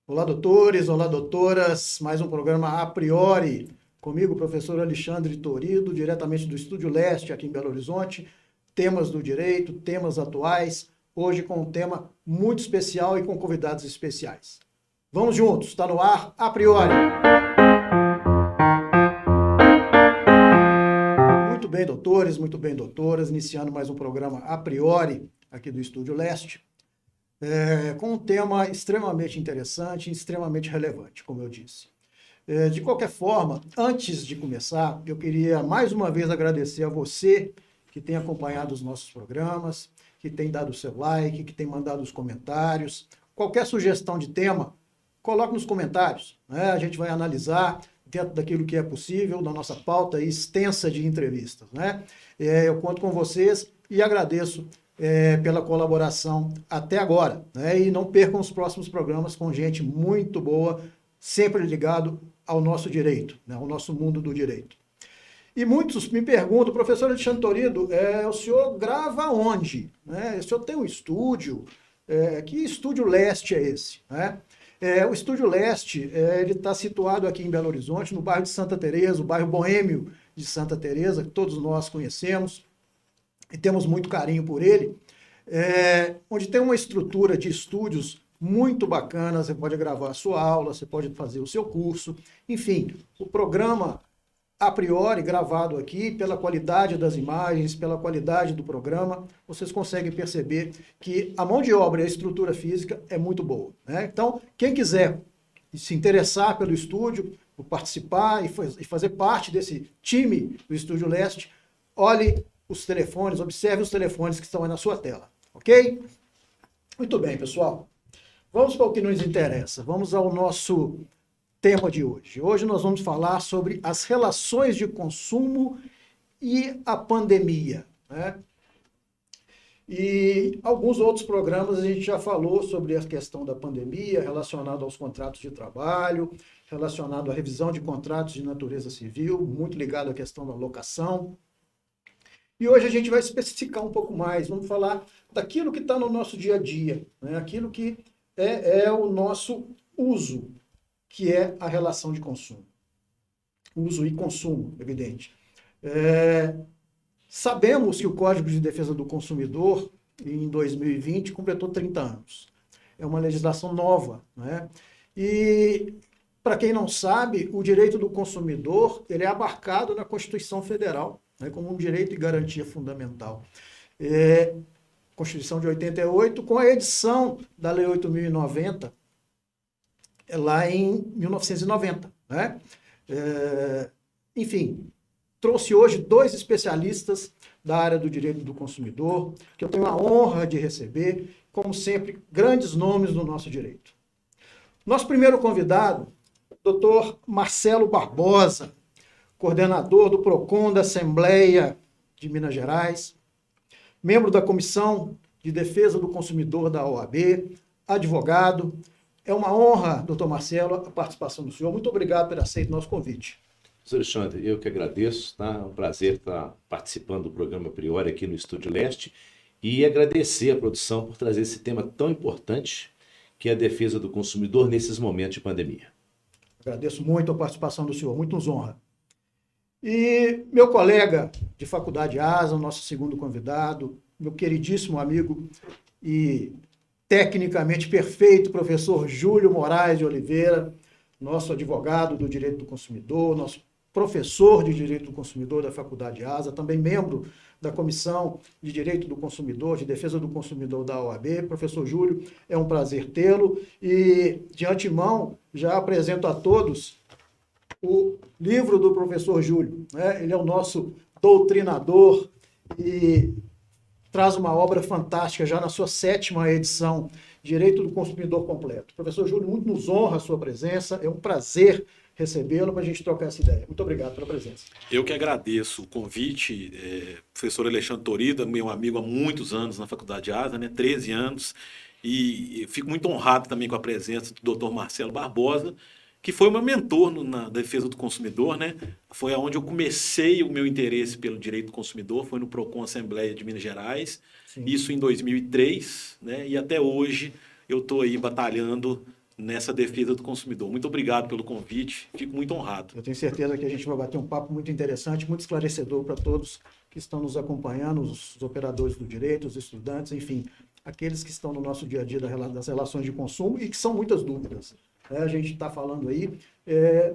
Olá, doutores, olá, doutoras. Mais um programa A Priori. Comigo, o professor Alexandre Torido, diretamente do Estúdio Leste, aqui em Belo Horizonte. Temas do direito, temas atuais. Hoje com um tema muito especial e com convidados especiais. Vamos juntos, está no ar A Priori. Muito bem, doutores, muito bem, doutoras. Iniciando mais um programa A Priori, aqui do Estúdio Leste. Com um tema extremamente interessante e extremamente relevante, como eu disse. De qualquer forma, antes de começar, eu queria mais uma vez agradecer a você que tem acompanhado os nossos programas, que tem dado o seu like, que tem mandado os comentários. Qualquer sugestão de tema, coloque nos comentários, né? A gente vai analisar dentro daquilo que é possível, na nossa pauta extensa de entrevistas, né? Eu conto com vocês e agradeço pela colaboração até agora, né? E não percam os próximos programas com gente muito boa, sempre ligado ao nosso direito, né? Ao nosso mundo do direito. E muitos me perguntam, professor Alexandre Torido, o senhor grava onde? Né? O senhor tem um estúdio? Que estúdio Leste é esse? Né? O Estúdio Leste, ele está situado aqui em Belo Horizonte, no bairro de Santa Teresa, o bairro boêmio de Santa Teresa, que todos nós conhecemos e temos muito carinho por ele, onde tem uma estrutura de estúdios muito bacana. Você pode gravar a sua aula, você pode fazer o seu curso, enfim, o programa A Priori gravado aqui, pela qualidade das imagens, pela qualidade do programa, vocês conseguem perceber que a mão de obra e a estrutura física é muito boa, né? Então, quem quiser se interessar pelo estúdio, participar e fazer parte desse time do Estúdio Leste, olhe os telefones, observe os telefones que estão aí na sua tela, ok? Muito bem, pessoal. Vamos para o que nos interessa. Vamos ao nosso tema de hoje. Hoje nós vamos falar sobre as relações de consumo e a pandemia, né? E alguns outros programas a gente já falou sobre a questão da pandemia, relacionado aos contratos de trabalho, relacionado à revisão de contratos de natureza civil, muito ligado à questão da locação. E hoje a gente vai especificar um pouco mais, vamos falar daquilo que está no nosso dia a dia, né? Aquilo que é o nosso uso, que é a relação de consumo. Uso e consumo, evidente. Sabemos que o Código de Defesa do Consumidor, em 2020, completou 30 anos. É uma legislação nova, né? E, para quem não sabe, o direito do consumidor ele é abarcado na Constituição Federal, né, como um direito e garantia fundamental. Constituição de 88, com a edição da Lei 8.090, lá em 1990, né? Enfim, trouxe hoje dois especialistas da área do direito do consumidor, que eu tenho a honra de receber, como sempre, grandes nomes do nosso direito. Nosso primeiro convidado, Dr. Marcelo Barbosa, coordenador do PROCON da Assembleia de Minas Gerais, membro da Comissão de Defesa do Consumidor da OAB, advogado. É uma honra, doutor Marcelo, a participação do senhor. Muito obrigado por aceitar o nosso convite. Professor Alexandre, eu que agradeço, tá? É um prazer estar participando do programa Priori aqui no Estúdio Leste e agradecer a produção por trazer esse tema tão importante que é a defesa do consumidor nesses momentos de pandemia. Agradeço muito a participação do senhor, muito nos honra. E meu colega de faculdade ASA, nosso segundo convidado, meu queridíssimo amigo e tecnicamente perfeito professor Júlio Moraes de Oliveira, nosso advogado do direito do consumidor, nosso professor de direito do consumidor da faculdade ASA, também membro da Comissão de Direito do Consumidor, de Defesa do Consumidor da OAB. Professor Júlio, é um prazer tê-lo e, de antemão, já apresento a todos o livro do professor Júlio, né? Ele é o nosso doutrinador e traz uma obra fantástica, já na sua 7ª edição, Direito do Consumidor Completo. Professor Júlio, muito nos honra a sua presença, é um prazer recebê-lo para a gente trocar essa ideia. Muito obrigado pela presença. Eu que agradeço o convite, professor Alexandre Torido, meu amigo há muitos anos na Faculdade ASA, né, 13 anos, e fico muito honrado também com a presença do Dr. Marcelo Barbosa, que foi meu mentor na defesa do consumidor, né? Foi onde eu comecei o meu interesse pelo direito do consumidor, foi no PROCON Assembleia de Minas Gerais, Sim. Isso em 2003, né? E até hoje eu estou aí batalhando nessa defesa do consumidor. Muito obrigado pelo convite, fico muito honrado. Eu tenho certeza que a gente vai bater um papo muito interessante, muito esclarecedor para todos que estão nos acompanhando, os operadores do direito, os estudantes, enfim, aqueles que estão no nosso dia a dia das relações de consumo e que são muitas dúvidas. A gente está falando aí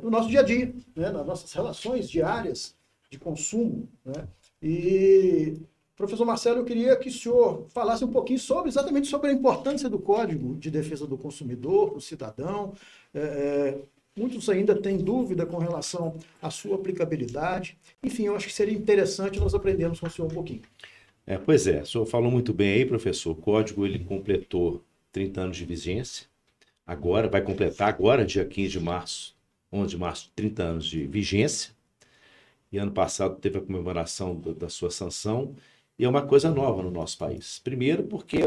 do nosso dia a dia, né, nas nossas relações diárias de consumo, né? E, professor Marcelo, eu queria que o senhor falasse um pouquinho exatamente sobre a importância do Código de Defesa do Consumidor para o cidadão. Muitos ainda têm dúvida com relação à sua aplicabilidade. Enfim, eu acho que seria interessante nós aprendermos com o senhor um pouquinho. Pois é, o senhor falou muito bem aí, professor. O código ele completou 30 anos de vigência. Agora, vai completar agora, dia 15 de março, 11 de março, 30 anos de vigência. E ano passado teve a comemoração da sua sanção. E é uma coisa nova no nosso país. Primeiro porque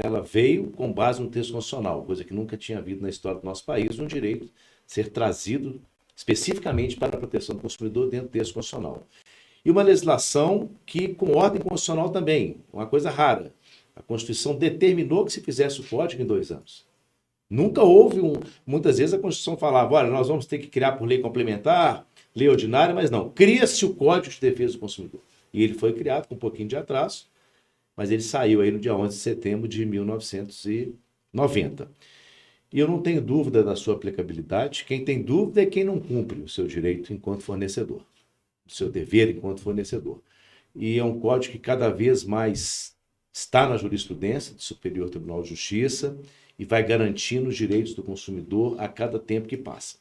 ela veio com base no texto constitucional, coisa que nunca tinha havido na história do nosso país, um direito ser trazido especificamente para a proteção do consumidor dentro do texto constitucional. E uma legislação que com ordem constitucional também, uma coisa rara. A Constituição determinou que se fizesse o código em 2 anos. Nunca houve muitas vezes a Constituição falava, olha, nós vamos ter que criar por lei complementar, lei ordinária, mas não. Cria-se o Código de Defesa do Consumidor. E ele foi criado com um pouquinho de atraso, mas ele saiu aí no dia 11 de setembro de 1990. E eu não tenho dúvida da sua aplicabilidade. Quem tem dúvida é quem não cumpre o seu direito enquanto fornecedor, o seu dever enquanto fornecedor. E é um código que cada vez mais está na jurisprudência do Superior Tribunal de Justiça e vai garantindo os direitos do consumidor a cada tempo que passa.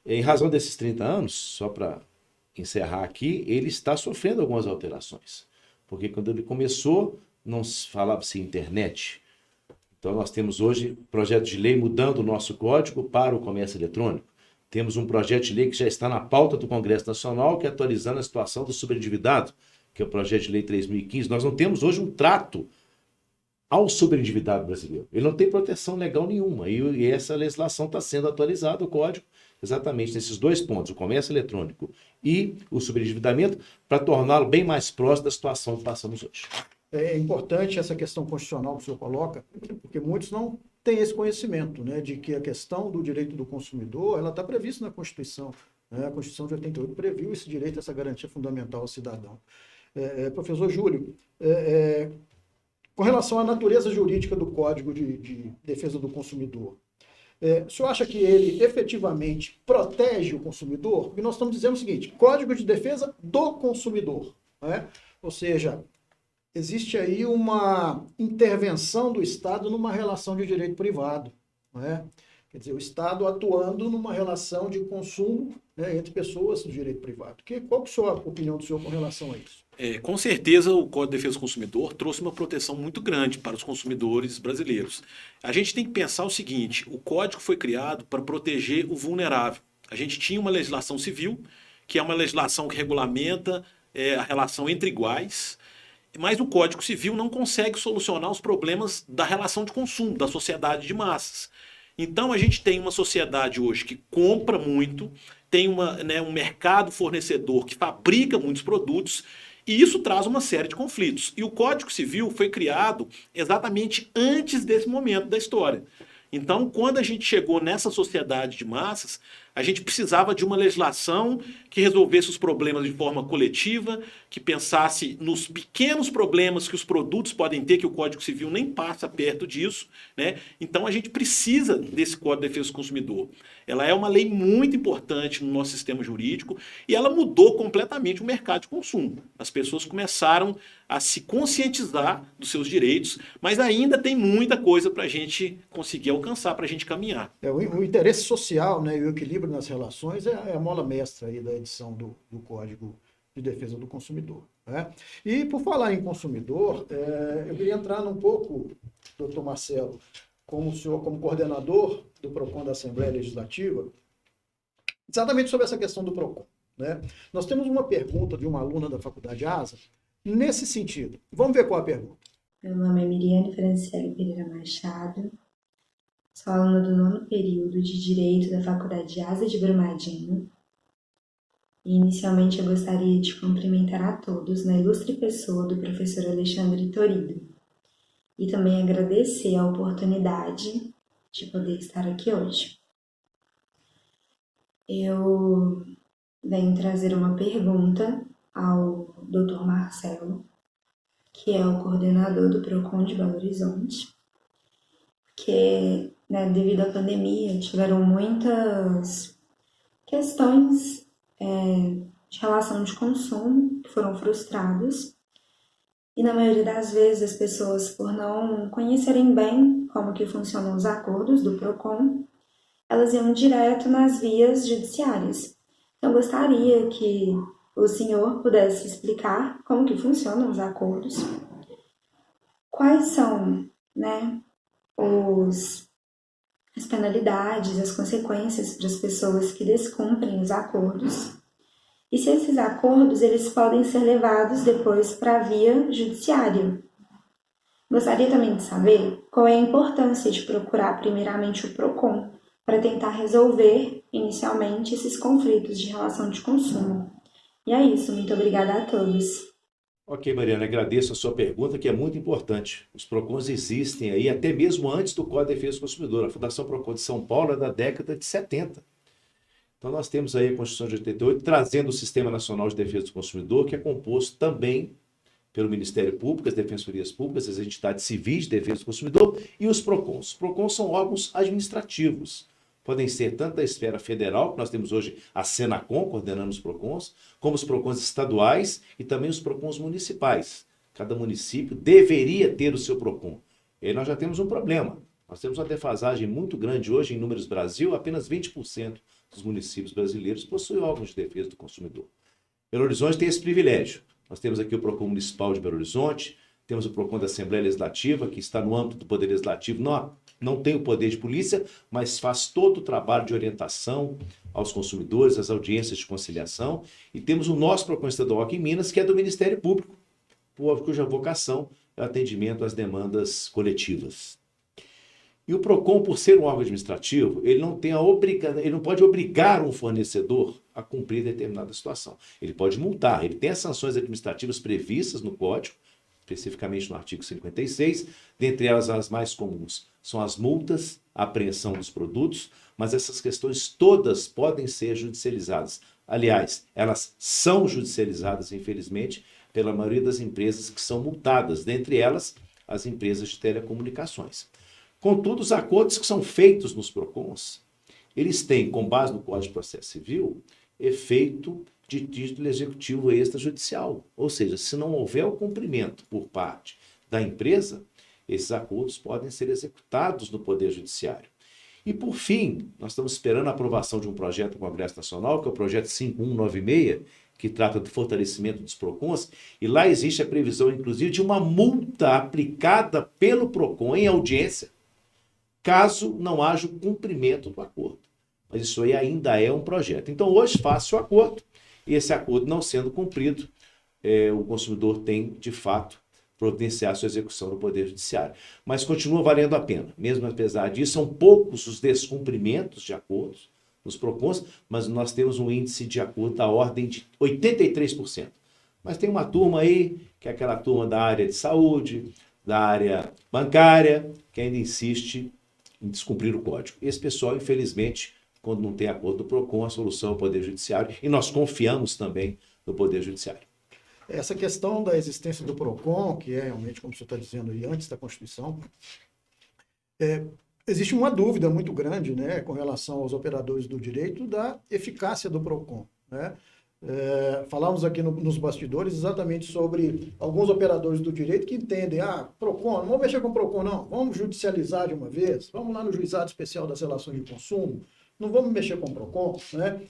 Em razão desses 30 anos, só para encerrar aqui, ele está sofrendo algumas alterações. Porque quando ele começou, não se falava-se internet. Então nós temos hoje projeto de lei mudando o nosso código para o comércio eletrônico. Temos um projeto de lei que já está na pauta do Congresso Nacional, que é atualizando a situação do sobreendividado, que é o projeto de lei 3015. Nós não temos hoje um trato ao sobreendividado brasileiro. Ele não tem proteção legal nenhuma. E essa legislação está sendo atualizada, o código, exatamente nesses 2 pontos, o comércio eletrônico e o sobreendividamento, para torná-lo bem mais próximo da situação que passamos hoje. É importante essa questão constitucional que o senhor coloca, porque muitos não têm esse conhecimento, né, de que a questão do direito do consumidor ela está prevista na Constituição. Né? A Constituição de 88 previu esse direito, essa garantia fundamental ao cidadão. Professor Júlio, com relação à natureza jurídica do Código de Defesa do Consumidor, o senhor acha que ele efetivamente protege o consumidor? Porque nós estamos dizendo o seguinte, Código de Defesa do Consumidor, né? Ou seja, existe aí uma intervenção do Estado numa relação de direito privado, né? Quer dizer, o Estado atuando numa relação de consumo, né, entre pessoas do direito privado. Qual que é a opinião do senhor com relação a isso? Com certeza, o Código de Defesa do Consumidor trouxe uma proteção muito grande para os consumidores brasileiros. A gente tem que pensar o seguinte, o Código foi criado para proteger o vulnerável. A gente tinha uma legislação civil, que é uma legislação que regulamenta a relação entre iguais, mas o Código Civil não consegue solucionar os problemas da relação de consumo, da sociedade de massas. Então a gente tem uma sociedade hoje que compra muito, tem um mercado fornecedor que fabrica muitos produtos, e isso traz uma série de conflitos. E o Código Civil foi criado exatamente antes desse momento da história. Então, quando a gente chegou nessa sociedade de massas, a gente precisava de uma legislação que resolvesse os problemas de forma coletiva, que pensasse nos pequenos problemas que os produtos podem ter, que o Código Civil nem passa perto disso, né? Então, a gente precisa desse Código de Defesa do Consumidor. Ela é uma lei muito importante no nosso sistema jurídico e ela mudou completamente o mercado de consumo. As pessoas começaram a se conscientizar dos seus direitos, mas ainda tem muita coisa para a gente conseguir alcançar, para a gente caminhar. O interesse social, né, e o equilíbrio nas relações é a mola mestra aí da edição do Código de Defesa do Consumidor. Né? E por falar em consumidor, eu queria entrar um pouco, doutor Marcelo, como o senhor, como coordenador do PROCON da Assembleia Legislativa, exatamente sobre essa questão do PROCON. Né? Nós temos uma pergunta de uma aluna da Faculdade ASA nesse sentido. Vamos ver qual é a pergunta. Meu nome é Miriane Franciele Pereira Machado, sou aluna do 9º período de Direito da Faculdade ASA de Brumadinho. E inicialmente eu gostaria de cumprimentar a todos na ilustre pessoa do professor Alexandre Torido e também agradecer a oportunidade de poder estar aqui hoje. Eu venho trazer uma pergunta ao Dr. Marcelo, que é o coordenador do PROCON de Belo Horizonte, que, né, devido à pandemia, tiveram muitas questões de relação de consumo que foram frustradas. E na maioria das vezes as pessoas, por não conhecerem bem como que funcionam os acordos do PROCON, elas iam direto nas vias judiciárias. Então, eu gostaria que o senhor pudesse explicar como que funcionam os acordos, quais são, né, as penalidades, as consequências para as pessoas que descumprem os acordos, e se esses acordos eles podem ser levados depois para a via judiciária. Gostaria também de saber qual é a importância de procurar primeiramente o PROCON para tentar resolver inicialmente esses conflitos de relação de consumo. E é isso, muito obrigada a todos. Ok, Mariana, agradeço a sua pergunta, que é muito importante. Os PROCONs existem aí até mesmo antes do Código de Defesa do Consumidor. A Fundação PROCON de São Paulo é da década de 70. Então nós temos aí a Constituição de 88 trazendo o Sistema Nacional de Defesa do Consumidor, que é composto também pelo Ministério Público, as Defensorias Públicas, as entidades civis de defesa do consumidor e os PROCONs. Os PROCONs são órgãos administrativos. Podem ser tanto da esfera federal, que nós temos hoje a Senacom coordenando os PROCONs, como os PROCONs estaduais e também os PROCONs municipais. Cada município deveria ter o seu PROCON. E aí nós já temos um problema. Nós temos uma defasagem muito grande hoje em números Brasil, apenas 20% dos municípios brasileiros possuem órgãos de defesa do consumidor. Belo Horizonte tem esse privilégio. Nós temos aqui o PROCON Municipal de Belo Horizonte, temos o PROCON da Assembleia Legislativa, que está no âmbito do Poder Legislativo, não tem o poder de polícia, mas faz todo o trabalho de orientação aos consumidores, às audiências de conciliação. E temos o nosso PROCON estadual aqui em Minas, que é do Ministério Público, cuja vocação é o atendimento às demandas coletivas. E o PROCON, por ser um órgão administrativo, ele não pode obrigar um fornecedor a cumprir determinada situação. Ele pode multar, ele tem as sanções administrativas previstas no Código, especificamente no artigo 56, dentre elas as mais comuns são as multas, a apreensão dos produtos, mas essas questões todas podem ser judicializadas. Aliás, elas são judicializadas, infelizmente, pela maioria das empresas que são multadas, dentre elas as empresas de telecomunicações. Contudo, os acordos que são feitos nos PROCONs, eles têm, com base no Código de Processo Civil, efeito de título executivo extrajudicial. Ou seja, se não houver o cumprimento por parte da empresa, esses acordos podem ser executados no Poder Judiciário. E, por fim, nós estamos esperando a aprovação de um projeto do Congresso Nacional, que é o projeto 5196, que trata do fortalecimento dos PROCONs, e lá existe a previsão, inclusive, de uma multa aplicada pelo PROCON em audiência, caso não haja o cumprimento do acordo. Mas isso aí ainda é um projeto. Então, hoje faz-se o acordo, e esse acordo não sendo cumprido, o consumidor tem, de fato, providenciar sua execução no Poder Judiciário. Mas continua valendo a pena. Mesmo apesar disso, são poucos os descumprimentos de acordos nos PROCONs, mas nós temos um índice de acordo da ordem de 83%. Mas tem uma turma aí, que é aquela turma da área de saúde, da área bancária, que ainda insiste em descumprir o código. Esse pessoal, infelizmente, quando não tem acordo do PROCON, a solução é o Poder Judiciário, e nós confiamos também no Poder Judiciário. Essa questão da existência do PROCON, que é realmente, como o senhor está dizendo aí, antes da Constituição, existe uma dúvida muito grande, né, com relação aos operadores do direito da eficácia do PROCON, né? Falamos aqui nos bastidores exatamente sobre alguns operadores do direito que entendem, PROCON, não vamos mexer com o PROCON não, vamos judicializar de uma vez, vamos lá no Juizado Especial das Relações de Consumo, não vamos mexer com o PROCON, né?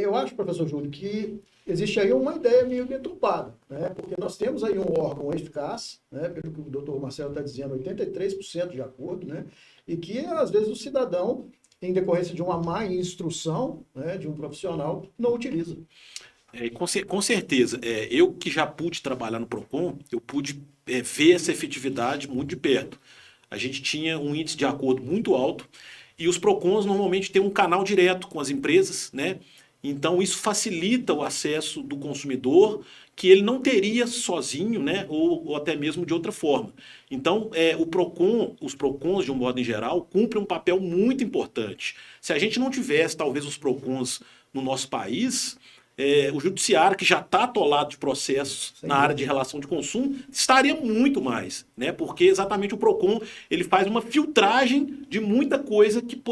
Eu acho, professor Júlio, que existe aí uma ideia meio deturpada, né? Porque nós temos aí um órgão eficaz, né? Pelo que o doutor Marcelo está dizendo, 83% de acordo, né? E que, às vezes, o cidadão, em decorrência de uma má instrução, né, de um profissional, não utiliza. Com certeza. Eu que já pude trabalhar no PROCON, eu pude ver essa efetividade muito de perto. A gente tinha um índice de acordo muito alto, e os PROCONs normalmente têm um canal direto com as empresas, né? Então, isso facilita o acesso do consumidor que ele não teria sozinho, né? Ou até mesmo de outra forma. Então, o Procon, os Procons, de um modo em geral, cumprem um papel muito importante. Se a gente não tivesse, talvez, os Procons no nosso país, o judiciário, que já está atolado de processos na área de relação de consumo, estaria muito mais, né? Porque exatamente o Procon ele faz uma filtragem de muita coisa que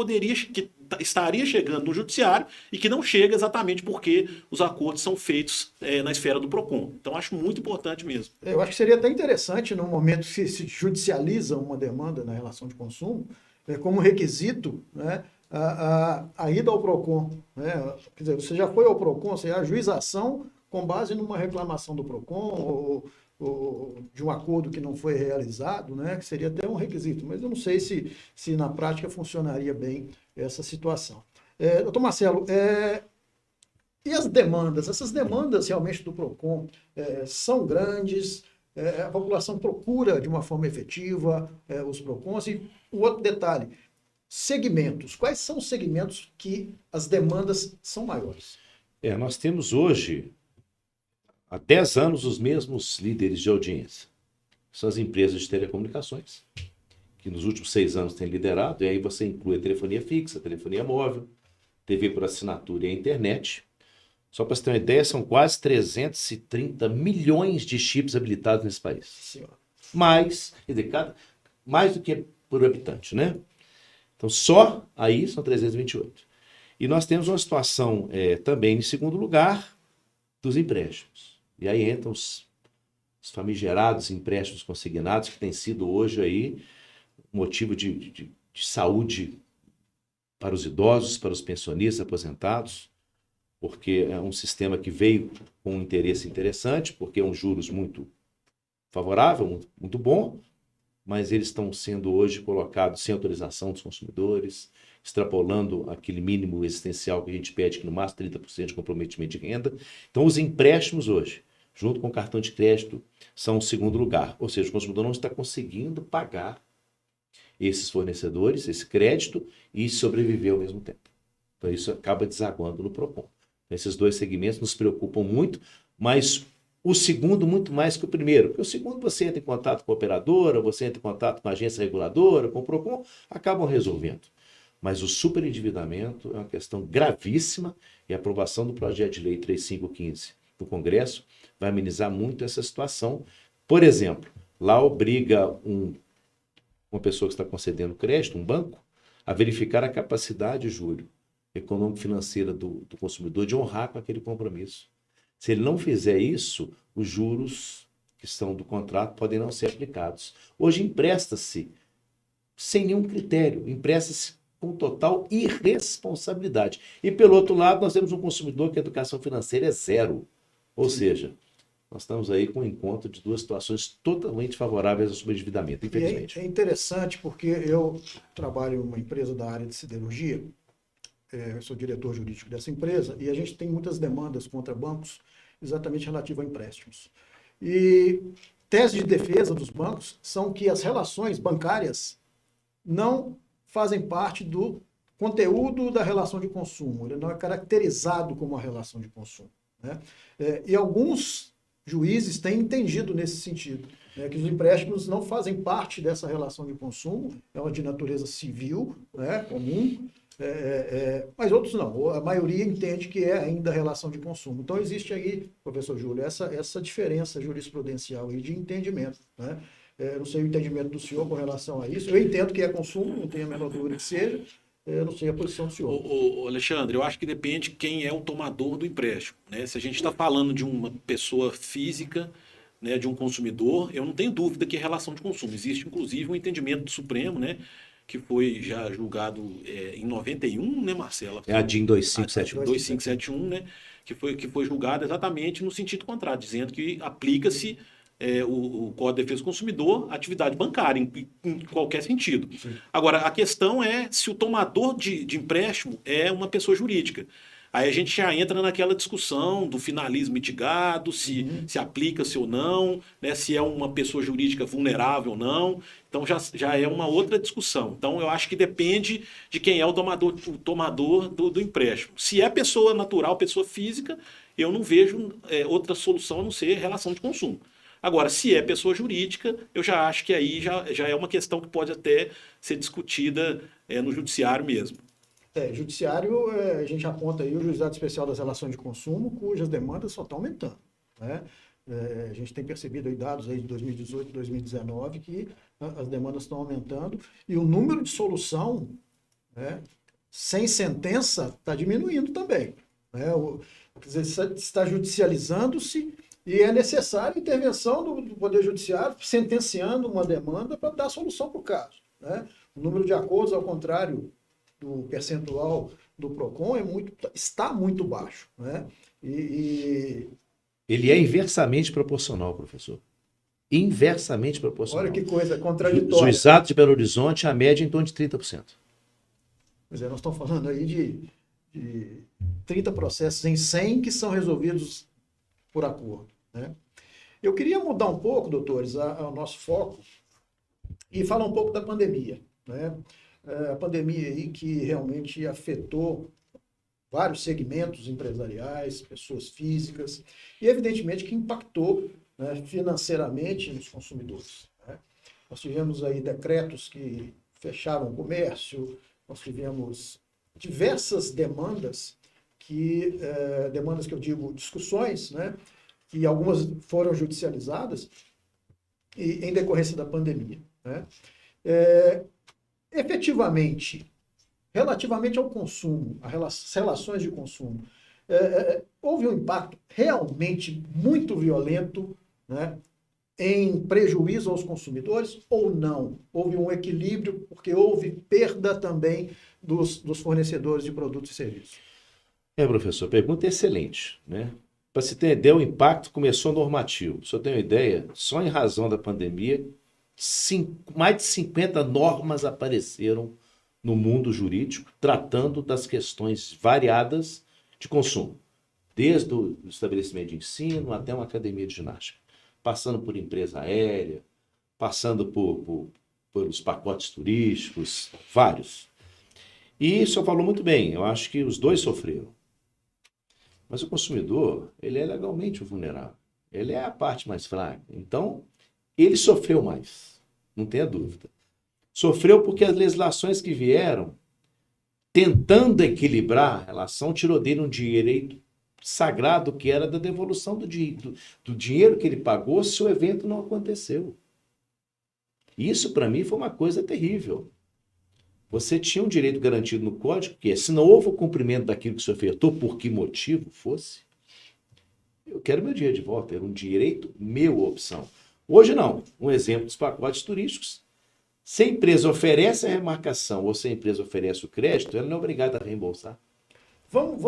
estaria chegando no judiciário e que não chega exatamente porque os acordos são feitos na esfera do Procon. Então, acho muito importante mesmo. Eu acho que seria até interessante, no momento que se judicializa uma demanda na relação de consumo, como requisito, né, a ida ao PROCON. Né? Quer dizer, você já foi ao PROCON, você ajuiza a ação com base numa reclamação do PROCON ou de um acordo que não foi realizado, né? Que seria até um requisito, mas eu não sei se na prática funcionaria bem essa situação. Doutor Marcelo, e as demandas? Essas demandas realmente do PROCON são grandes, a população procura de uma forma efetiva os PROCONs. E o outro detalhe, segmentos. Quais são os segmentos que as demandas são maiores? Nós temos hoje, há 10 anos, os mesmos líderes de audiência. São as empresas de telecomunicações, que nos últimos 6 anos têm liderado, e aí você inclui a telefonia fixa, a telefonia móvel, TV por assinatura e a internet. Só para você ter uma ideia, são quase 330 milhões de chips habilitados nesse país. Senhora. Mais do que por habitante, né? Então, só aí são 328. E nós temos uma situação também, em segundo lugar, dos empréstimos. E aí entram os famigerados empréstimos consignados, que tem sido hoje aí motivo de saúde para os idosos, para os pensionistas, aposentados, porque é um sistema que veio com um interesse interessante, porque é um juros muito favorável, muito bom, mas eles estão sendo hoje colocados sem autorização dos consumidores, extrapolando aquele mínimo existencial que a gente pede, que no máximo 30% de comprometimento de renda. Então, os empréstimos hoje, junto com o cartão de crédito, são o segundo lugar. Ou seja, o consumidor não está conseguindo pagar esses fornecedores, esse crédito, e sobreviver ao mesmo tempo. Então, isso acaba desaguando no PROCON. Esses dois segmentos nos preocupam muito, mas o segundo muito mais que o primeiro, porque o segundo você entra em contato com a operadora, você entra em contato com a agência reguladora, com o PROCON, acabam resolvendo. Mas o superendividamento é uma questão gravíssima e a aprovação do projeto de lei 3515 do Congresso vai amenizar muito essa situação. Por exemplo, lá obriga uma pessoa que está concedendo crédito, um banco, a verificar a capacidade, Júlio, econômico-financeira do consumidor de honrar com aquele compromisso. Se ele não fizer isso, os juros que estão do contrato podem não ser aplicados. Hoje empresta-se sem nenhum critério, empresta-se com total irresponsabilidade. E pelo outro lado, nós temos um consumidor que a educação financeira é zero. Ou seja, nós estamos aí com o encontro de duas situações totalmente favoráveis ao sobreendividamento, infelizmente. É interessante porque eu trabalho em uma empresa da área de siderurgia, eu sou diretor jurídico dessa empresa, e a gente tem muitas demandas contra bancos exatamente relativas a empréstimos. E tese de defesa dos bancos são que as relações bancárias não fazem parte do conteúdo da relação de consumo, ele não é caracterizado como uma relação de consumo, né? E alguns juízes têm entendido nesse sentido, né, que os empréstimos não fazem parte dessa relação de consumo, é uma de natureza civil, né, comum, mas outros não. A maioria entende que é ainda relação de consumo. Então existe aí, professor Júlio, essa diferença jurisprudencial aí de entendimento, né? Não sei o entendimento do senhor com relação a isso. Eu entendo que é consumo, não tenho a menor dúvida que seja. Eu não sei a posição do senhor. Alexandre, eu acho que depende quem é o tomador do empréstimo, né? Se a gente está falando de uma pessoa física, né, de um consumidor, eu não tenho dúvida que é relação de consumo. Existe, inclusive, um entendimento do Supremo, né, que foi já julgado em 91, né, Marcela? É a DIN 2571. 2571, né, que foi julgado exatamente no sentido contrário, dizendo que aplica-se o Código de Defesa do Consumidor, atividade bancária, em qualquer sentido. Sim. Agora, a questão é se o tomador de empréstimo é uma pessoa jurídica. Aí a gente já entra naquela discussão do finalismo mitigado, se aplica-se ou não, né, se é uma pessoa jurídica vulnerável ou não. Então já é uma outra discussão. Então eu acho que depende de quem é o tomador do empréstimo. Se é pessoa natural, pessoa física, eu não vejo outra solução a não ser relação de consumo. Agora, se é pessoa jurídica, eu já acho que aí já é uma questão que pode até ser discutida no judiciário mesmo. Judiciário, a gente aponta aí o Juizado Especial das Relações de Consumo, cujas demandas só estão aumentando, né? A gente tem percebido aí dados aí de 2018 e 2019 que as demandas estão aumentando e o número de solução, né, sem sentença está diminuindo também, né? Quer dizer, está judicializando-se e é necessária a intervenção do Poder Judiciário sentenciando uma demanda para dar solução para o caso, né? O número de acordos, ao contrário do percentual do PROCON, está muito baixo, né? Ele é inversamente proporcional, professor. Inversamente proporcional. Olha que coisa contraditória. Juizado de Belo Horizonte, a média é em torno de 30%. Pois é, nós estamos falando aí de 30 processos em 100 que são resolvidos por acordo, né? Eu queria mudar um pouco, doutores, o nosso foco e falar um pouco da pandemia, né? A pandemia aí que realmente afetou vários segmentos empresariais, pessoas físicas, e evidentemente que impactou, né, financeiramente nos consumidores, né? Nós tivemos aí decretos que fecharam o comércio, nós tivemos diversas demandas demandas que eu digo, discussões, né, que algumas foram judicializadas em decorrência da pandemia, né? Efetivamente, relativamente ao consumo, às relações de consumo, houve um impacto realmente muito violento, né, em prejuízo aos consumidores ou não? Houve um equilíbrio, porque houve perda também dos fornecedores de produtos e serviços. Professor, pergunta excelente, né? Para se ter ideia, o impacto começou normativo. Só tem uma ideia, só em razão da pandemia, mais de 50 normas apareceram no mundo jurídico tratando das questões variadas de consumo, desde o estabelecimento de ensino até uma academia de ginástica, passando por empresa aérea, passando pelos pacotes turísticos, vários. E o senhor falou muito bem, eu acho que os dois sofreram. Mas o consumidor, ele é legalmente vulnerável, ele é a parte mais fraca. Então, ele sofreu mais, não tenha dúvida. Sofreu porque as legislações que vieram, tentando equilibrar a relação, tirou dele um direito sagrado que era da devolução do dinheiro que ele pagou se o evento não aconteceu. Isso, para mim, foi uma coisa terrível. Você tinha um direito garantido no código, que é, se não houve o cumprimento daquilo que se ofertou, por que motivo fosse, eu quero meu dinheiro de volta, era um direito meu, opção. Hoje não. Um exemplo dos pacotes turísticos. Se a empresa oferece a remarcação ou se a empresa oferece o crédito, ela não é obrigada a reembolsar. Vamos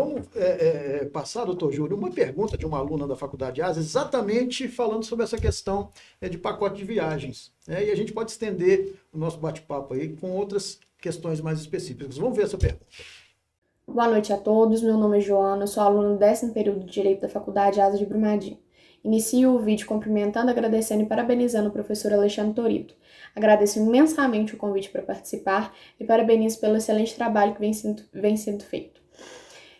passar, doutor Júlio, uma pergunta de uma aluna da Faculdade de Asas, exatamente falando sobre essa questão de pacote de viagens, né? E a gente pode estender o nosso bate-papo aí com outras questões mais específicas. Vamos ver essa pergunta. Boa noite a todos, meu nome é Joana, sou aluna do 10º período de Direito da Faculdade Asas de Brumadinho. Inicio o vídeo cumprimentando, agradecendo e parabenizando o professor Alexandre Torito. Agradeço imensamente o convite para participar e parabenizo pelo excelente trabalho que vem sendo feito.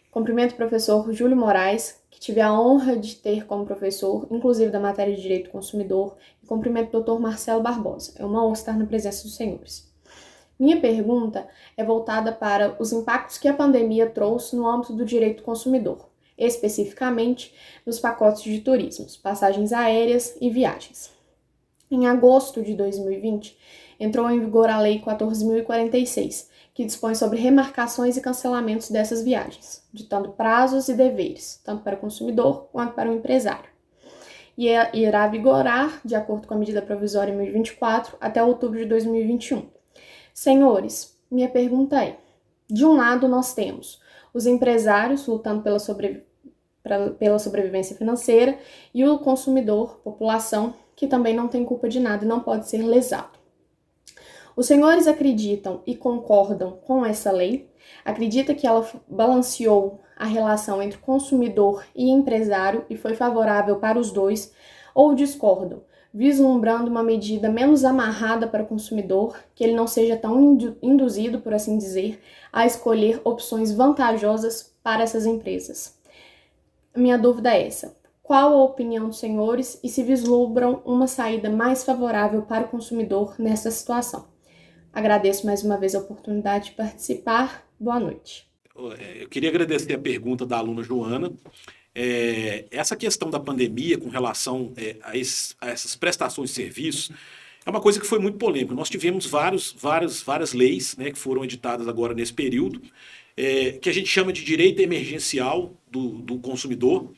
Cumprimento o professor Júlio Moraes, que tive a honra de ter como professor, inclusive da matéria de Direito do Consumidor, e cumprimento o doutor Marcelo Barbosa. É uma honra estar na presença dos senhores. Minha pergunta é voltada para os impactos que a pandemia trouxe no âmbito do direito do consumidor, especificamente nos pacotes de turismo, passagens aéreas e viagens. Em agosto de 2020, entrou em vigor a Lei 14.046, que dispõe sobre remarcações e cancelamentos dessas viagens, ditando prazos e deveres, tanto para o consumidor quanto para o empresário. E irá vigorar, de acordo com a medida provisória 1024, até outubro de 2021. Senhores, minha pergunta é, de um lado nós temos os empresários lutando pela sobrevivência financeira e o consumidor, população, que também não tem culpa de nada e não pode ser lesado. Os senhores acreditam e concordam com essa lei Acredita que ela balanceou a relação entre consumidor e empresário e foi favorável para os dois, ou discordam, vislumbrando uma medida menos amarrada para o consumidor, que ele não seja tão induzido, por assim dizer, a escolher opções vantajosas para essas empresas? Minha dúvida é essa: qual a opinião dos senhores e se vislumbram uma saída mais favorável para o consumidor nessa situação? Agradeço mais uma vez a oportunidade de participar. Boa noite. Eu queria agradecer a pergunta da aluna Joana. Essa questão da pandemia com relação a essas prestações de serviços é uma coisa que foi muito polêmica. Nós tivemos várias leis, né, que foram editadas agora nesse período, que a gente chama de direito emergencial do consumidor,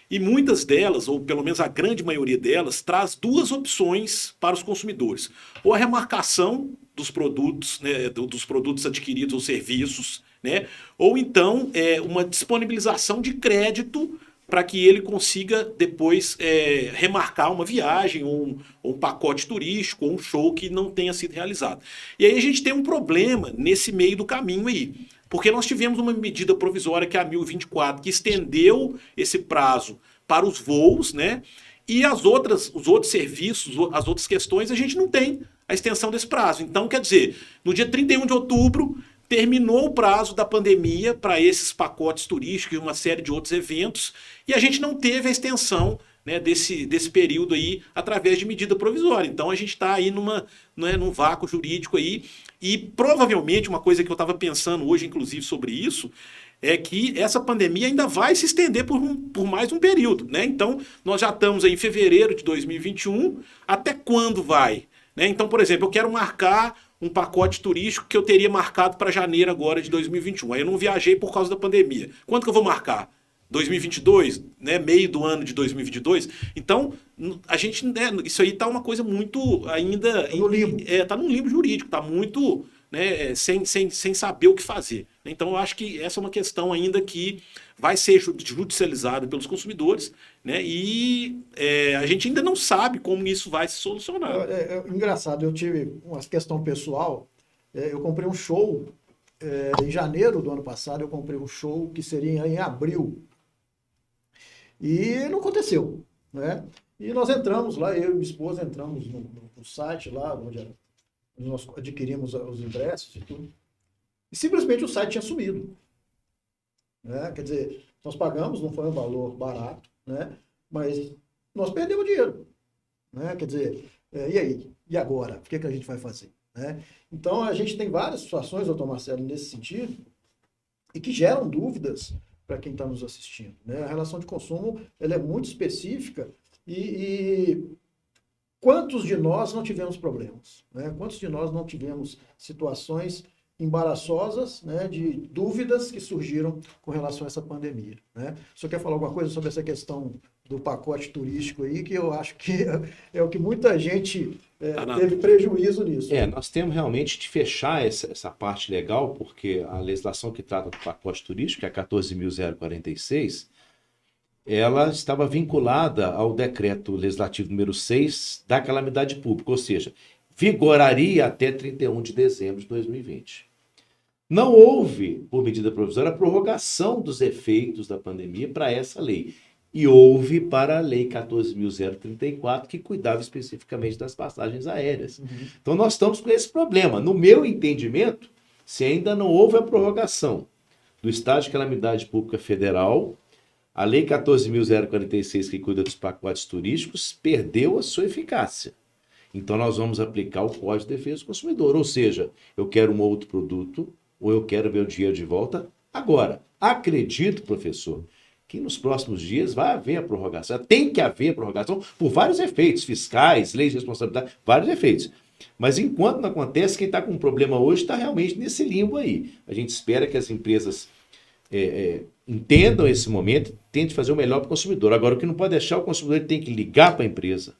e muitas delas, ou pelo menos a grande maioria delas, traz duas opções para os consumidores: ou a remarcação dos produtos, né, dos produtos adquiridos ou serviços, né, ou então uma disponibilização de crédito para que ele consiga depois remarcar uma viagem, ou um pacote turístico, ou um show que não tenha sido realizado. E aí a gente tem um problema nesse meio do caminho aí, porque nós tivemos uma medida provisória, que é a 1024, que estendeu esse prazo para os voos, né? E os outros serviços, as outras questões, a gente não tem a extensão desse prazo. Então, quer dizer, no dia 31 de outubro, terminou o prazo da pandemia para esses pacotes turísticos e uma série de outros eventos, e a gente não teve a extensão, né, desse período aí através de medida provisória. Então a gente está aí num vácuo jurídico aí, e provavelmente uma coisa que eu estava pensando hoje, inclusive, sobre isso, é que essa pandemia ainda vai se estender por mais um período, né? Então nós já estamos aí em fevereiro de 2021, até quando vai? Né? Então, por exemplo, eu quero marcar um pacote turístico que eu teria marcado para janeiro agora de 2021. Aí eu não viajei por causa da pandemia. Quando que eu vou marcar? 2022, né, meio do ano de 2022. Então, a gente, né, isso aí tá uma coisa muito ainda... No limbo. Tá num limbo jurídico, tá muito, né, sem saber o que fazer. Então, eu acho que essa é uma questão ainda que vai ser judicializada pelos consumidores, né, e a gente ainda não sabe como isso vai se solucionar. Engraçado, eu tive uma questão pessoal, eu comprei um show, em janeiro do ano passado, eu comprei um show que seria em abril. E não aconteceu, né? E nós entramos lá, eu e minha esposa entramos no site lá, onde nós adquirimos os ingressos e tudo. E simplesmente o site tinha sumido. Né? Quer dizer, nós pagamos, não foi um valor barato, né? Mas nós perdemos dinheiro. Né? Quer dizer, e aí? E agora? O que a gente vai fazer? Né? Então, a gente tem várias situações, doutor Marcelo, nesse sentido, e que geram dúvidas para quem está nos assistindo. Né? A relação de consumo ela é muito específica e quantos de nós não tivemos problemas? Né? Quantos de nós não tivemos situações embaraçosas, né, de dúvidas que surgiram com relação a essa pandemia? Né? O senhor quer falar alguma coisa sobre essa questão do pacote turístico aí, que eu acho que é o que muita gente teve prejuízo nisso? Nós temos realmente de fechar essa parte legal, porque a legislação que trata do pacote turístico, que é a 14.046, ela estava vinculada ao decreto legislativo número 6 da calamidade pública, ou seja, vigoraria até 31 de dezembro de 2020. Não houve, por medida provisória, a prorrogação dos efeitos da pandemia para essa lei. E houve para a Lei 14.034, que cuidava especificamente das passagens aéreas. Uhum. Então, nós estamos com esse problema. No meu entendimento, se ainda não houve a prorrogação do estado de calamidade pública federal, a Lei 14.046, que cuida dos pacotes turísticos, perdeu a sua eficácia. Então, nós vamos aplicar o Código de Defesa do Consumidor. Ou seja, eu quero um outro produto, ou eu quero meu dinheiro de volta agora. Acredito, professor, que nos próximos dias vai haver a prorrogação. Tem que haver a prorrogação por vários efeitos fiscais, leis de responsabilidade, vários efeitos. Mas enquanto não acontece, quem está com um problema hoje está realmente nesse limbo aí. A gente espera que as empresas entendam esse momento e tentem fazer o melhor para o consumidor. Agora, o que não pode deixar, o consumidor tem que ligar para a empresa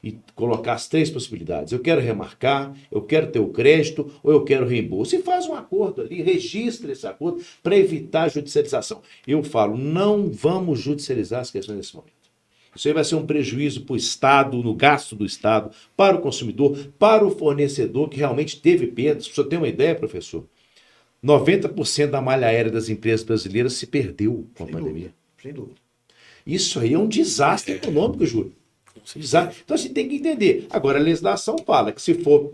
e colocar as três possibilidades. Eu quero remarcar, eu quero ter o crédito ou eu quero reembolso. E faz um acordo ali, registra esse acordo para evitar a judicialização. Eu falo, não vamos judicializar as questões nesse momento. Isso aí vai ser um prejuízo para o Estado, no gasto do Estado, para o consumidor, para o fornecedor que realmente teve perdas. Para você ter uma ideia, professor, 90% da malha aérea das empresas brasileiras se perdeu com a Sem pandemia. dúvida, sem dúvida. Isso aí é um desastre econômico, Júlio. Desastre. Então, você tem que entender. Agora, a legislação fala que se for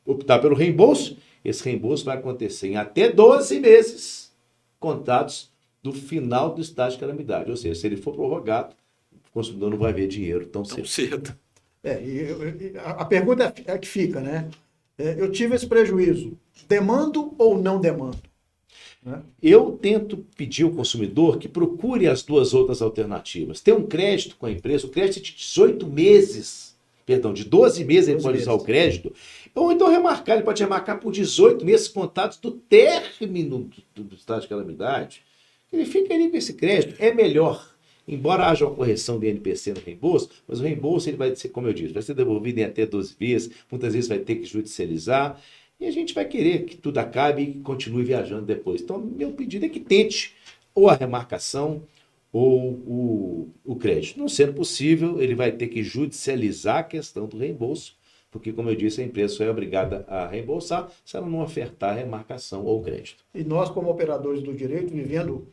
optar pelo reembolso, esse reembolso vai acontecer em até 12 meses contados do final do estado de calamidade. Ou seja, se ele for prorrogado, o consumidor não vai ver dinheiro tão Tão cedo. cedo. A pergunta é a que fica, né? Eu tive esse prejuízo. Demando ou não demando? Né? Eu tento pedir ao consumidor que procure as duas outras alternativas. Ter um crédito com a empresa, o crédito é de 18 meses, perdão, de 12 meses ele 12 pode usar meses. o crédito, ou então remarcar, ele pode remarcar por 18 meses contados do término do estado de calamidade. Ele fica ali com esse crédito, é melhor. Embora haja uma correção do INPC no reembolso, mas o reembolso ele vai ser, como eu disse, vai ser devolvido em até 12 vezes, muitas vezes vai ter que judicializar, e a gente vai querer que tudo acabe e continue viajando depois. Então, meu pedido é que tente ou a remarcação ou o crédito. Não sendo possível, ele vai ter que judicializar a questão do reembolso, porque, como eu disse, a empresa só é obrigada a reembolsar se ela não ofertar a remarcação ou crédito. E nós, como operadores do direito, vivendo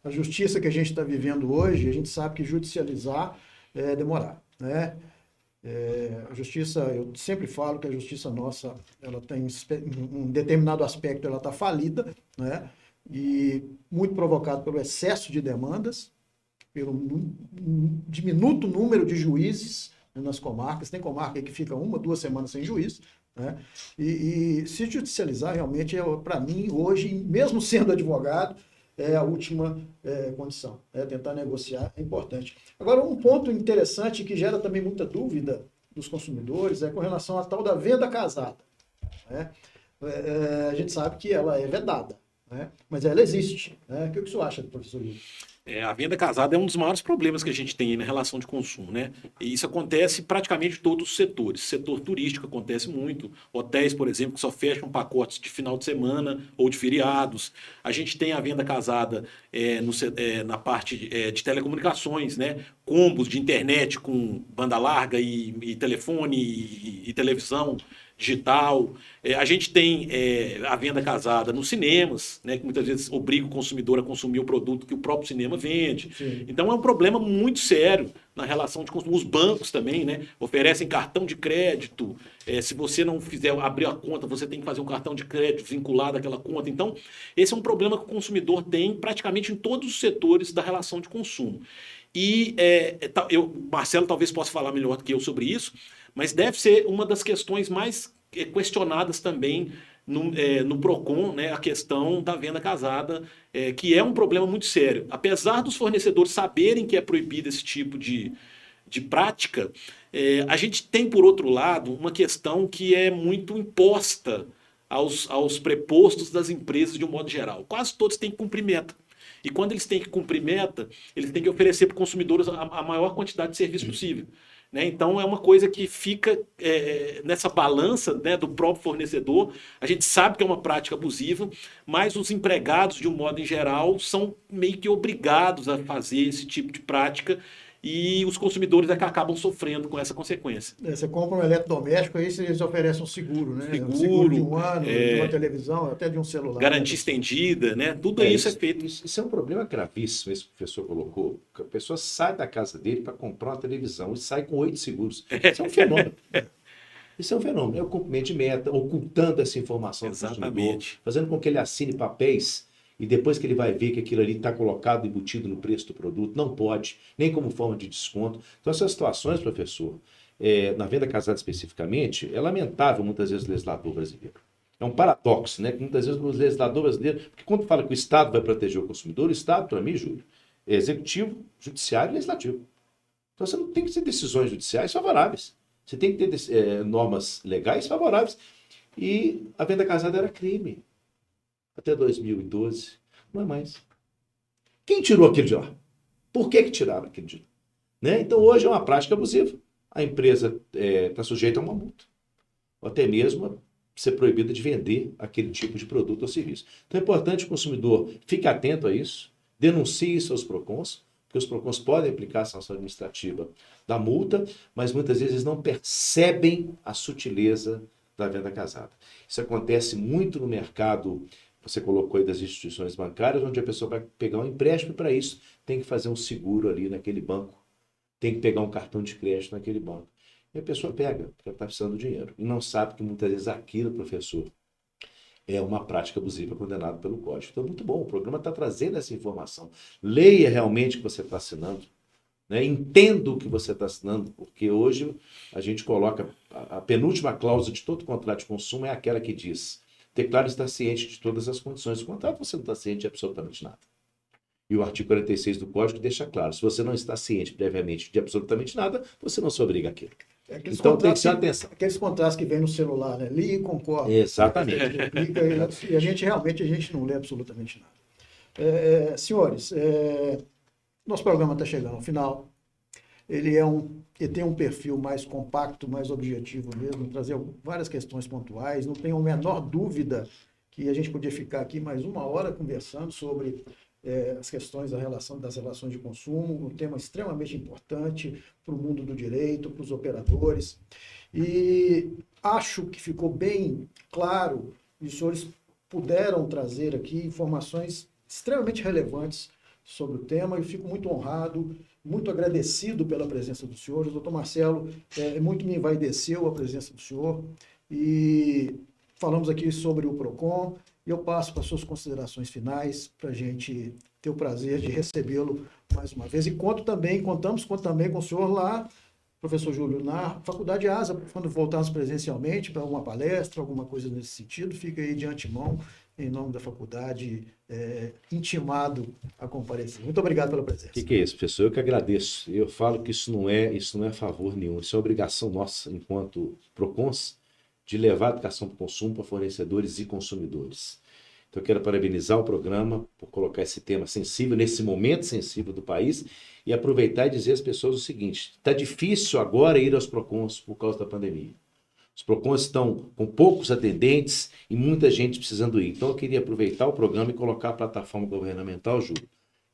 a justiça que a gente está vivendo hoje, a gente sabe que judicializar é demorar, né? A justiça, eu sempre falo que a justiça nossa, ela tem um determinado aspecto, ela está falida, né? E muito provocado pelo excesso de demandas, pelo diminuto número de juízes nas comarcas. Tem comarca que fica 1, 2 semanas sem juiz, né? E se judicializar realmente, para mim, hoje, mesmo sendo advogado, é a última condição. Tentar negociar é importante. Agora, um ponto interessante que gera também muita dúvida dos consumidores é com relação à tal da venda casada, né? A gente sabe que ela é vedada, né? Mas ela existe, né? O que o senhor acha, professor Júlio? A venda casada é um dos maiores problemas que a gente tem aí na relação de consumo, né? E isso acontece em praticamente todos os setores. Setor turístico acontece muito. Hotéis, por exemplo, que só fecham pacotes de final de semana ou de feriados. A gente tem a venda casada na parte de telecomunicações, né? Combos de internet com banda larga e telefone e televisão digital. A gente tem a venda casada nos cinemas, né, que muitas vezes obriga o consumidor a consumir o produto que o próprio cinema vende. Sim. Então é um problema muito sério na relação de consumo. Os bancos também, né, oferecem cartão de crédito. Se você não fizer abrir a conta, você tem que fazer um cartão de crédito vinculado àquela conta. Então, esse é um problema que o consumidor tem praticamente em todos os setores da relação de consumo. E Marcelo talvez possa falar melhor do que eu sobre isso, mas deve ser uma das questões mais questionadas também no PROCON, né, a questão da venda casada, que é um problema muito sério. Apesar dos fornecedores saberem que é proibido esse tipo de prática, a gente tem, por outro lado, uma questão que é muito imposta aos prepostos das empresas de um modo geral. Quase todos têm que cumprir meta. E quando eles têm que cumprir meta, eles têm que oferecer para os consumidores a maior quantidade de serviço possível. Né? Então é uma coisa que fica nessa balança, né, do próprio fornecedor. A gente sabe que é uma prática abusiva, mas os empregados, de um modo em geral, são meio que obrigados a fazer esse tipo de prática e os consumidores é que acabam sofrendo com essa consequência. Você compra um eletrodoméstico, aí eles oferecem um seguro, né? Seguro, Um seguro de 1 ano, de uma televisão, até de um celular. Garantia estendida, né? Tudo isso é feito. Isso é um problema gravíssimo, esse que o professor colocou. A pessoa sai da casa dele para comprar uma televisão e sai com 8 seguros. Isso é um fenômeno. Isso é um fenômeno. É o cumprimento de meta, ocultando essa informação do consumidor, fazendo com que ele assine papéis e depois que ele vai ver que aquilo ali está colocado, embutido no preço do produto, não pode, nem como forma de desconto. Então, essas situações, professor, na venda casada especificamente, é lamentável muitas vezes o legislador brasileiro. É um paradoxo, né? Que muitas vezes o legislador brasileiro... Porque quando fala que o Estado vai proteger o consumidor, o Estado, para mim, Júlio, é executivo, judiciário e legislativo. Então, você não tem que ter decisões judiciais favoráveis. Você tem que ter normas legais favoráveis. E a venda casada era crime. Até 2012, não é mais. Quem tirou aquilo de lá? Por que tiraram aquilo de lá? Né? Então, hoje é uma prática abusiva. A empresa está sujeita a uma multa. Ou até mesmo a ser proibida de vender aquele tipo de produto ou serviço. Então, é importante que o consumidor fique atento a isso, denuncie seus PROCONs, porque os PROCONs podem aplicar a sanção administrativa da multa, mas muitas vezes não percebem a sutileza da venda casada. Isso acontece muito no mercado você colocou aí das instituições bancárias, onde a pessoa vai pegar um empréstimo para isso, tem que fazer um seguro ali naquele banco, tem que pegar um cartão de crédito naquele banco. E a pessoa pega, porque ela está precisando do dinheiro. E não sabe que muitas vezes aquilo, professor, é uma prática abusiva condenada pelo Código. Então, muito bom, o programa está trazendo essa informação. Leia realmente o que você está assinando, né? Entenda o que você está assinando, porque hoje a gente coloca a penúltima cláusula de todo contrato de consumo é aquela que diz: declare estar ciente de todas as condições do contrato. Você não está ciente de absolutamente nada. E o artigo 46 do Código deixa claro: se você não está ciente previamente de absolutamente nada, você não se obriga àquilo. Então tem que ter atenção. Aqueles contratos que vem no celular, né? Li e concordo. Exatamente. E a gente realmente não lê absolutamente nada. Senhores, nosso programa está chegando ao final. Ele tem um perfil mais compacto, mais objetivo mesmo, trazer várias questões pontuais. Não tenho a menor dúvida que a gente podia ficar aqui mais 1 hora conversando sobre as questões das relações de consumo, um tema extremamente importante para o mundo do direito, para os operadores. E acho que ficou bem claro, e os senhores puderam trazer aqui informações extremamente relevantes sobre o tema. Eu fico muito honrado, muito agradecido pela presença dos senhores. O doutor Marcelo muito me envaideceu a presença do senhor. E falamos aqui sobre o PROCON. E eu passo para as suas considerações finais, para a gente ter o prazer de recebê-lo mais uma vez. E contamos também com o senhor lá, professor Júlio, na Faculdade ASA, quando voltarmos presencialmente para alguma palestra, alguma coisa nesse sentido. Fica aí de antemão, em nome da faculdade, intimado a comparecer. Muito obrigado pela presença. O que é isso, professor? Eu que agradeço. Eu falo que isso não é favor nenhum, isso é obrigação nossa, enquanto PROCONs, de levar a educação para o consumo para fornecedores e consumidores. Então, eu quero parabenizar o programa por colocar esse tema sensível, nesse momento sensível do país, e aproveitar e dizer às pessoas o seguinte: está difícil agora ir aos PROCONs por causa da pandemia. Os PROCONs estão com poucos atendentes e muita gente precisando ir. Então, eu queria aproveitar o programa e colocar a plataforma governamental, Júlio,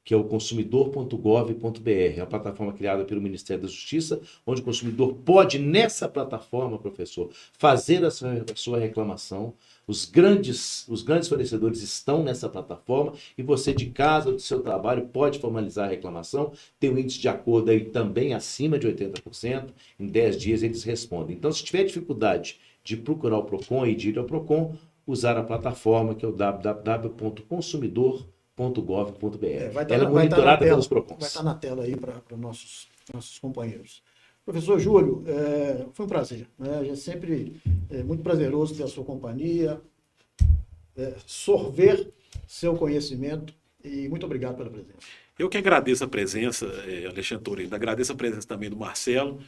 que é o consumidor.gov.br, é uma plataforma criada pelo Ministério da Justiça, onde o consumidor pode, nessa plataforma, professor, fazer a sua reclamação. Os grandes fornecedores estão nessa plataforma e você, de casa ou do seu trabalho, pode formalizar a reclamação. Tem um índice de acordo aí também acima de 80%. Em 10 dias eles respondem. Então, se tiver dificuldade de procurar o PROCON e de ir ao PROCON, usar a plataforma, que é o www.consumidor.gov.br. Ela é monitorada pelos PROCONs. Vai estar na tela aí para nossos companheiros. Professor Júlio, foi um prazer. É sempre muito prazeroso ter a sua companhia, sorver seu conhecimento, e muito obrigado pela presença. Eu que agradeço a presença, Alexandre Toreto. Agradeço a presença também do Marcelo,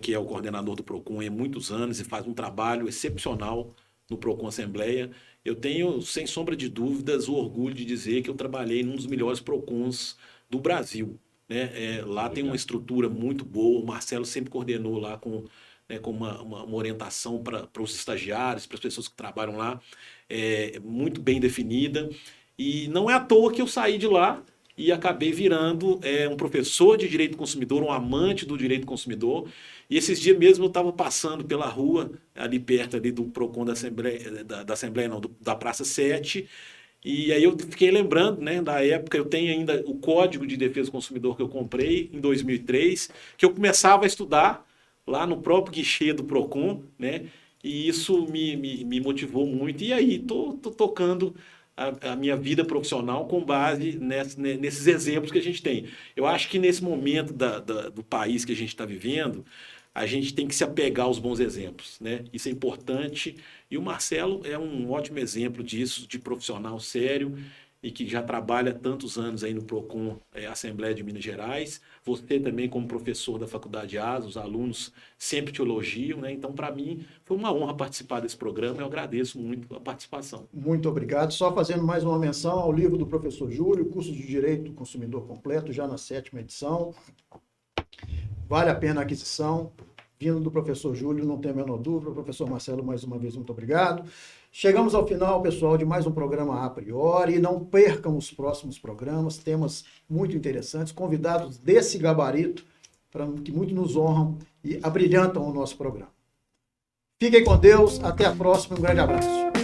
que é o coordenador do PROCON há muitos anos e faz um trabalho excepcional no PROCON Assembleia. Eu tenho, sem sombra de dúvidas, o orgulho de dizer que eu trabalhei num dos melhores PROCONs do Brasil. Lá tem uma estrutura muito boa, o Marcelo sempre coordenou lá com uma orientação para os estagiários, para as pessoas que trabalham lá, muito bem definida. E não é à toa que eu saí de lá e acabei virando um professor de direito do consumidor, um amante do direito do consumidor. E esses dias mesmo eu estava passando pela rua, ali perto ali do PROCON da Assembleia, da Praça 7, e aí eu fiquei lembrando, da época. Eu tenho ainda o Código de Defesa do Consumidor que eu comprei em 2003, que eu começava a estudar lá no próprio guichê do PROCON, e isso me motivou muito. E aí tô tocando a minha vida profissional com base nesses exemplos que a gente tem. Eu acho que nesse momento do país que a gente está vivendo, a gente tem que se apegar aos bons exemplos, Isso é importante. E o Marcelo é um ótimo exemplo disso, de profissional sério e que já trabalha tantos anos aí no PROCON, Assembleia de Minas Gerais. Você também, como professor da Faculdade ASA, os alunos sempre te elogiam, Então, para mim, foi uma honra participar desse programa. Eu agradeço muito a participação. Muito obrigado. Só fazendo mais uma menção ao livro do professor Júlio, Curso de Direito do Consumidor Completo, já na 7ª edição. Vale a pena a aquisição. Vindo do professor Júlio, não tem a menor dúvida. Professor Marcelo, mais uma vez, muito obrigado. Chegamos ao final, pessoal, de mais um programa A Priori. Não percam os próximos programas, temas muito interessantes, convidados desse gabarito, que muito nos honram e abrilhantam o nosso programa. Fiquem com Deus, até a próxima, um grande abraço.